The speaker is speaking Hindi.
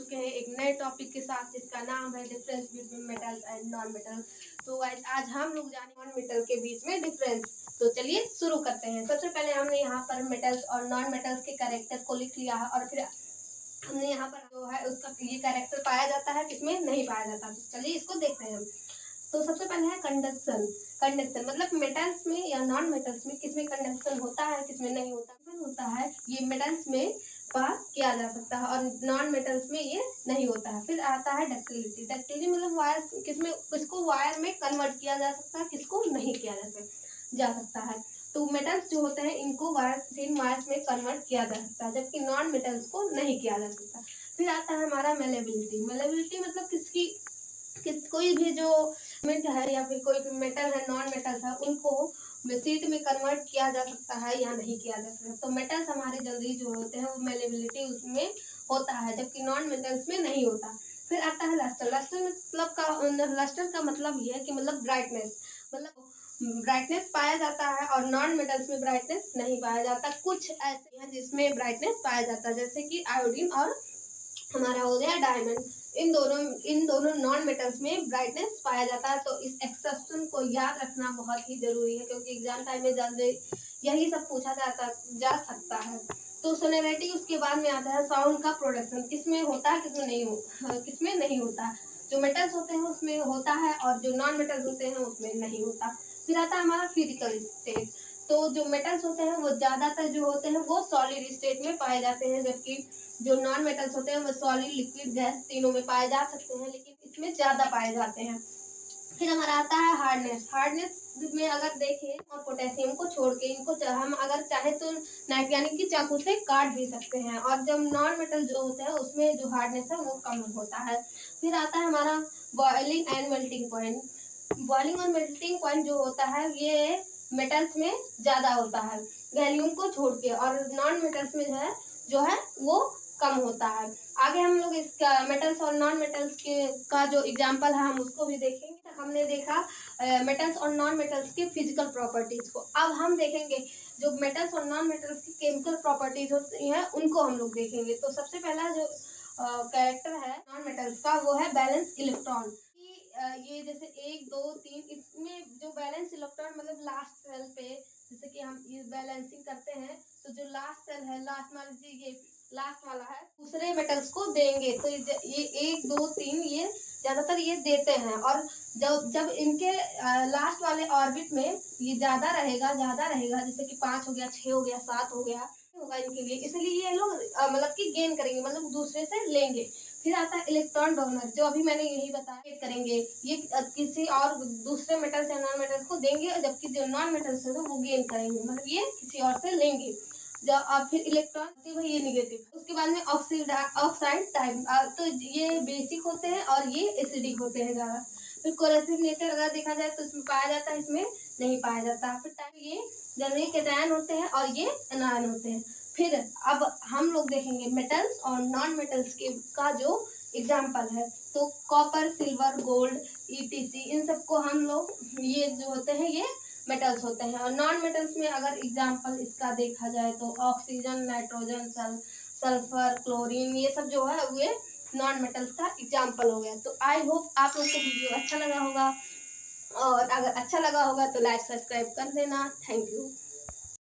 चुके हैं एक नए टॉपिक के साथ जिसका नाम है difference between metals and non metal. तो गाइस आज हम लोग जाने नॉन मेटल के बीच में डिफरेंस। तो चलिए शुरू करते हैं। सबसे पहले हमने यहाँ पर मेटल्स और नॉन मेटल्स के कैरेक्टर को लिख लिया है और फिर हमने यहाँ पर जो है उसका ये कैरेक्टर पाया जाता है, किसमें नहीं पाया जाता। तो चलिए इसको देखते हैं हम। तो सबसे पहले है कंडक्शन। कंडक्शन मतलब मेटल्स में या नॉन मेटल्स में किसमें कंडक्शन होता है, किसमें नहीं होता होता है। ये मेटल्स में पास किया जा सकता है और नॉन मेटल्स में ये नहीं होता है। फिर आता है डक्टिलिटी। डक्टिलिटी मतलब वायर किसमें, किसको वायर में कन्वर्ट किया जा सकता है, किसको नहीं किया जा सकता है। तो मेटल्स जो होते हैं इनको वायर्स में कन्वर्ट किया जा सकता है, जबकि नॉन मेटल्स को नहीं किया जा सकता। फिर आता है हमारा मेलेबिलिटी। मेलेबिलिटी मतलब कोई भी जो मेट है या फिर कोई भी मेटल है, नॉन मेटल्स है, उनको सीट में कन्वर्ट किया जा सकता है या नहीं किया जा सकता। तो मेटल्स हमारे जल्दी जो होते हैं वो मेलेबिलिटी उसमें होता है, जबकि नॉन मेटल्स में नहीं होता। फिर आता है लस्टर। लस्टर का मतलब ये है कि मतलब ब्राइटनेस, मतलब ब्राइटनेस पाया जाता है और नॉन मेटल्स में ब्राइटनेस नहीं पाया जाता। कुछ ऐसे हैं जिसमें ब्राइटनेस पाया जाता है, जैसे कि आयोडीन और हमारा हो गया डायमंड। इन दोनों नॉन मेटल्स में ब्राइटनेस पाया जाता है। तो इस एक्सेप्शन को याद रखना बहुत ही जरूरी है, क्योंकि एग्जाम टाइम में जल्दी यही सब पूछा जा सकता है। तो सोनोरिटी उसके बाद में आता है साउंड का प्रोडक्शन, किसमें होता है किसमें नहीं होता। जो मेटल्स होते हैं उसमें होता है और जो नॉन मेटल्स होते हैं उसमें नहीं होता। फिर आता है हमारा फिजिकल स्टेट। तो जो मेटल्स होते हैं वो ज्यादातर जो होते हैं वो सॉलिड स्टेट में पाए जाते हैं, जबकि जो नॉन मेटल्स होते हैं वो सॉलिड, लिक्विड, गैस तीनों में पाए जा सकते हैं, लेकिन इसमें ज्यादा पाए जाते हैं। फिर हमारा आता है हार्डनेस। हार्डनेस में अगर देखें और पोटेशियम को छोड़ के इनको हम अगर चाहे तो नाइफ यानी कि चाकू से काट भी सकते हैं। और जब नॉन मेटल जो होते हैं उसमें जो हार्डनेस है वो कम होता है। फिर आता है हमारा boiling and melting point. Boiling और मेल्टिंग पॉइंट जो होता है ये मेटल्स में ज्यादा होता है गैलियम को छोड़ के, और नॉन मेटल्स में जो है वो कम होता है। आगे हम लोग इसका मेटल्स और नॉन मेटल्स का जो एग्जांपल है हम उसको भी देखेंगे। हमने देखा मेटल्स और नॉन मेटल्स के फिजिकल प्रॉपर्टीज को। अब हम देखेंगे जो मेटल्स और नॉन मेटल्स की केमिकल प्रॉपर्टीज होती हैं उनको हम लोग देखेंगे। तो सबसे पहला जो कैरेक्टर है नॉन मेटल्स का वो है बैलेंस इलेक्ट्रॉन। ये जैसे 1 2 3, इसमें जो बैलेंस इलेक्ट्रॉन मतलब लास्ट सेल पे, जैसे कि हम ये बैलेंसिंग करते हैं तो जो लास्ट सेल है, लास्ट मान लीजिए ये लास्ट वाला है, दूसरे मेटल्स को देंगे। तो ये 1 2 3 ये ज्यादातर ये देते हैं, और जब इनके लास्ट वाले ऑर्बिट में ये ज्यादा रहेगा, जैसे कि 5 हो गया, 6 हो गया, 7 हो गया होगा इनके लिए, इसलिए ये लोग मतलब कि गेन करेंगे, मतलब दूसरे से लेंगे। फिर आता है इलेक्ट्रॉन डोनर, जो अभी मैंने यही बताया करेंगे, ये किसी और दूसरे मेटल्स या नॉन मेटल्स को देंगे, जबकि जो नॉन मेटल्स है वो गेन करेंगे, मतलब ये किसी और से लेंगे। जब अब फिर इलेक्ट्रॉन ये निगेटिव। उसके बाद में ऑक्साइड टाइप, तो ये बेसिक होते हैं और ये एसिडिक होते हैं ज्यादा। फिर कोरेसिव नेचर अगर देखा जाए तो इसमें पाया जाता है, इसमें नहीं पाया जाता। फिर टाइप ये जनरली कैटायन होते हैं और ये एनायन होते हैं। फिर अब हम लोग देखेंगे मेटल्स और नॉन मेटल्स के का जो एग्जाम्पल है। तो कॉपर, सिल्वर, गोल्ड, ईटीसी, इन सबको हम लोग ये जो होते हैं ये मेटल्स होते हैं। और नॉन मेटल्स में अगर एग्जाम्पल इसका देखा जाए तो ऑक्सीजन, नाइट्रोजन, सल्फर, क्लोरीन, ये सब जो है वे नॉन मेटल्स का एग्जाम्पल हो गया। तो आई होप आप लोग को वीडियो अच्छा लगा होगा, और अगर अच्छा लगा होगा तो लाइक सब्सक्राइब कर देना। Thank you.